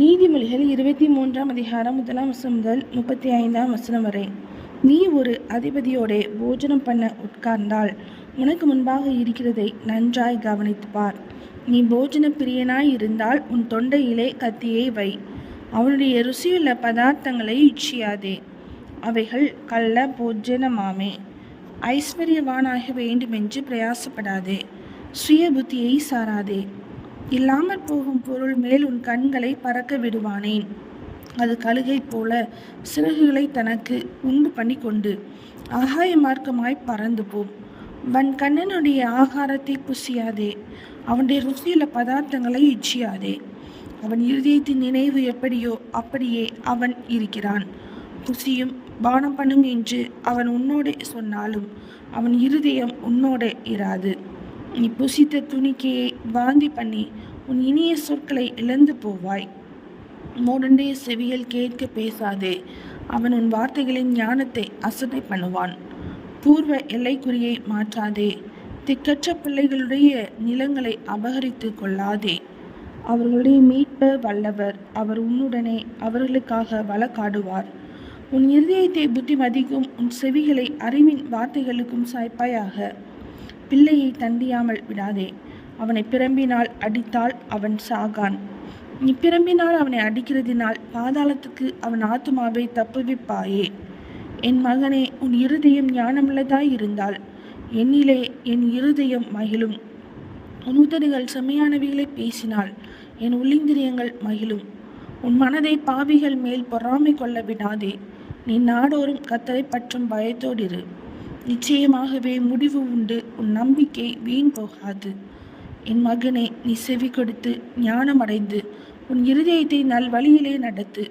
நீதிமொழிகள் 23ஆம் அதிகாரம் 1ஆம் வசனம் முதல் 35ஆம் வசனம் வரை. நீ ஒரு அதிபதியோடே போஜனம் பண்ண உட்கார்ந்தால் உனக்கு முன்பாக இருக்கிறதை நன்றாய் கவனித்துப்பார். நீ போஜன பிரியனாய் இருந்தால் உன் தொண்டையிலே கத்தியை வை. அவனுடைய ருசியுள்ள பதார்த்தங்களை இச்சியாதே, அவைகள் கள்ள போஜனமாமே. ஐஸ்வர்யவானாக வேண்டுமென்று பிரயாசப்படாதே, சுய புத்தியை சாராதே. இல்லாமற் போகும் பொருள் மேல் உன் கண்களை பறக்க விடுவானேன்? அது கழுகை போல சிறகுகளை தனக்கு உண்டு பண்ணி கொண்டு ஆகாய மார்க்கமாய் பறந்து போம். வன் கண்ணனுடைய ஆகாரத்தை புசியாதே, அவனுடைய ருசியுள்ள பதார்த்தங்களை இச்சியாதே. அவன் இருதயத்தின் நினைவு எப்படியோ அப்படியே அவன் இருக்கிறான். புசியும் பானம் பண்ணும் என்று அவன் உன்னோடே சொன்னாலும் அவன் இருதயம் உன்னோடே இராது. நீ புசித்த துணிக்கையை வாந்தி பண்ணி உன் இனிய சொற்களை இழந்து போவாய். மூடனுடைய செவியில் கேட்க பேசாதே, அவன் உன் வார்த்தைகளின் ஞானத்தை அசட்டை பண்ணுவான். பூர்வ எல்லைக்குறியை மாற்றாதே, திக்கற்ற பிள்ளைகளுடைய நிலங்களை அபகரித்து கொள்ளாதே. அவர்களுடைய மீட்ப வல்லவர், அவர் உன்னுடனே அவர்களுக்காக வழக்காடுவார். உன் இருதயத்தை புத்திமதிக்கும் உன் செவிகளை அறிவின் வார்த்தைகளுக்கும் சாய்ப்பாயாக. பிள்ளையை தண்டியாமல் விடாதே, அவனை பிரம்பினால் அடித்தால் அவன் சாகான். நீ பிரம்பினால் அவனை அடிக்கிறதினால் பாதாளத்துக்கு அவன் ஆத்துமாவை தப்புவிப்பாயே. என் மகனே, உன் இருதயம் ஞானமுள்ளதாய் இருந்தால் என்னிலே என் இருதயம் மகிழும். உன் உதடுகள் செம்மையானவைகளை பேசினால் என் உள்ளிந்திரியங்கள் மகிழும். உன் மனதை பாவிகள் மேல் பொறாமை கொள்ள விடாதே. நீ நாடோறும் கர்த்தரை பற்றும் பயத்தோடிரு. நிச்சயமாகவே முடிவு உண்டு, உன் நம்பிக்கை வீண் போகாது. என் மகனே, நீ செவி கொடுத்து ஞானமடைந்து உன் இருதயத்தை நல்வழியிலே நடத்து.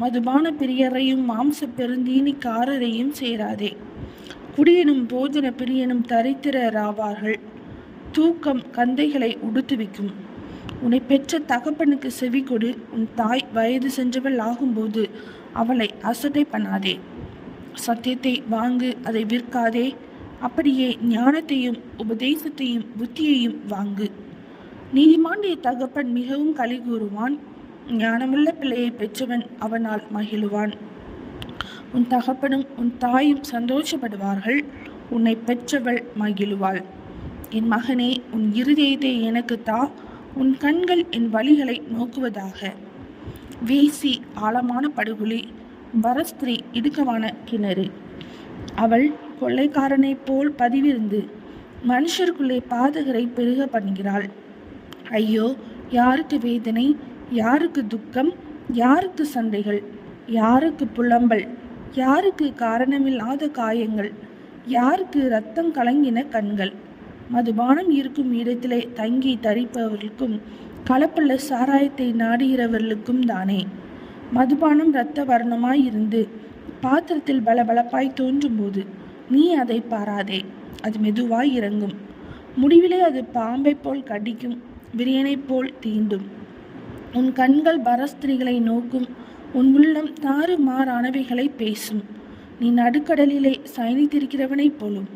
மதுபான பிரியரையும் மாம்ச பெருந்தீனிக்காரரையும் சேராதே. குடியனும் போஜன பிரியனும் தரித்திரராவார்கள். தூக்கம் கந்தைகளை உடுத்துவிக்கும். உன்னை பெற்ற தகப்பனுக்கு செவி கொடு. உன் தாய் வயது சென்றவள் ஆகும்போது அவளை அசட்டை பண்ணாதே. சத்தியத்தை வாங்கு, அதை விற்காதே. அப்படியே ஞானத்தையும் உபதேசத்தையும் புத்தியையும் வாங்கு. நீதிமானுடைய தகப்பன் மிகவும் களி கூறுவான். ஞானமுள்ள பிள்ளையை பெற்றவன் அவனால் மகிழுவான். உன் தகப்பனும் உன் தாயும் சந்தோஷப்படுவார்கள், உன்னை பெற்றவள் மகிழுவாள். என் மகனே, உன் இருதயத்தை எனக்கு தா, உன் கண்கள் என் வழிகளை நோக்குவதாக. வேசி ஆழமான படுகொலி, பரஸ்திரி இடுக்கமான கிணறு. அவள் கொள்ளைக்காரனைப் போல் பதிவிருந்து மனுஷருக்குள்ளே பாதகரை பெருக பண்ணுகிறாள். ஐயோ, யாருக்கு வேதனை, யாருக்கு துக்கம், யாருக்கு சண்டைகள், யாருக்கு புலம்பல், யாருக்கு காரணமில்லாத காயங்கள், யாருக்கு இரத்தம் கலங்கின கண்கள். மதுபானம் இருக்கும் இடத்திலே தங்கி தரிப்பவர்களுக்கும் கலப்புள்ள சாராயத்தை நாடுகிறவர்களுக்கும் தானே. மதுபானம் இரத்த வர்ணமாய் இருந்து பாத்திரத்தில் பலபலப்பாய் தோன்றும் போது நீ அதை பாராதே, அது மெதுவாய் இறங்கும். முடிவிலே அது பாம்பை போல் கடிக்கும், விரியனைப் போல் தீண்டும். உன் கண்கள் பரஸ்திரிகளை நோக்கும், உன் உள்ளம் தாறுமாறானவைகளை பேசும். நீ நடுக்கடலிலே சயனித்திருக்கிறவனைப் போலும்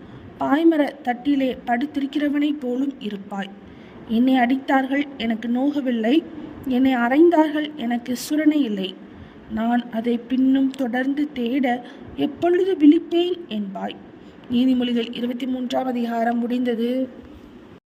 பாய்மர தட்டிலே படுத்திருக்கிறவனைப் போலும் இருப்பாய். என்னை அடித்தார்கள், எனக்கு நோகவில்லை. என்னை அறைந்தார்கள், எனக்கு சுரணை இல்லை. நான் அதை பின்னும் தொடர்ந்து தேட எப்பொழுது விழிப்பேன் என்பாய். நீதிமொழிகள் 23ஆம் அதிகாரம் முடிந்தது.